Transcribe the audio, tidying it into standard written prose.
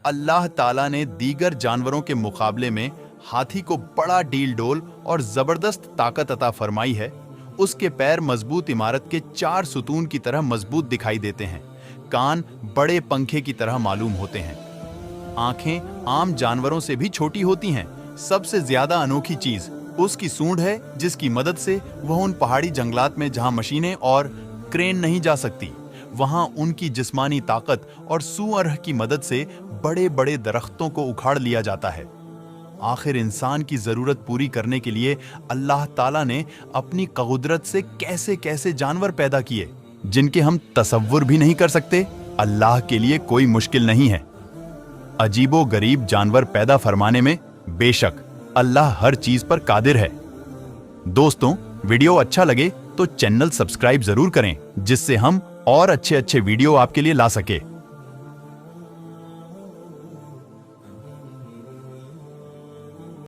अल्लाह ताला ने दीगर जानवरों के मुकाबले में हाथी को बड़ा डील डोल और जबरदस्त ताकत अता फरमाई है। उसके पैर मजबूत इमारत के 4 सुतून की तरह मजबूत दिखाई देते हैं। कान बड़े पंखे की तरह मालूम होते हैं। आंखें आम जानवरों से भी छोटी होती हैं। सबसे ज्यादा अनोखी चीज उसकी सूंड है, जिसकी मदद से वह उन पहाड़ी जंगलात में जहां मशीनें और क्रेन नहीं जा सकती, वहां उनकी जिस्मानी ताकत और सूअर की मदद से बड़े बड़े दरख्तों को उखाड़ लिया जाता है। आखिर इंसान की जरूरत पूरी करने के लिए अल्लाह ताला ने अपनी कुदरत से कैसे कैसे जानवर पैदा किए, जिनके हम तसव्वुर भी नहीं कर सकते। अल्लाह के लिए कोई मुश्किल नहीं है अजीबो गरीब जानवर पैदा फरमाने में। बेशक अल्लाह हर चीज पर कादिर है। दोस्तों, वीडियो अच्छा लगे तो चैनल सब्सक्राइब जरूर करें, जिससे हम और अच्छे अच्छे वीडियो आपके लिए ला सके।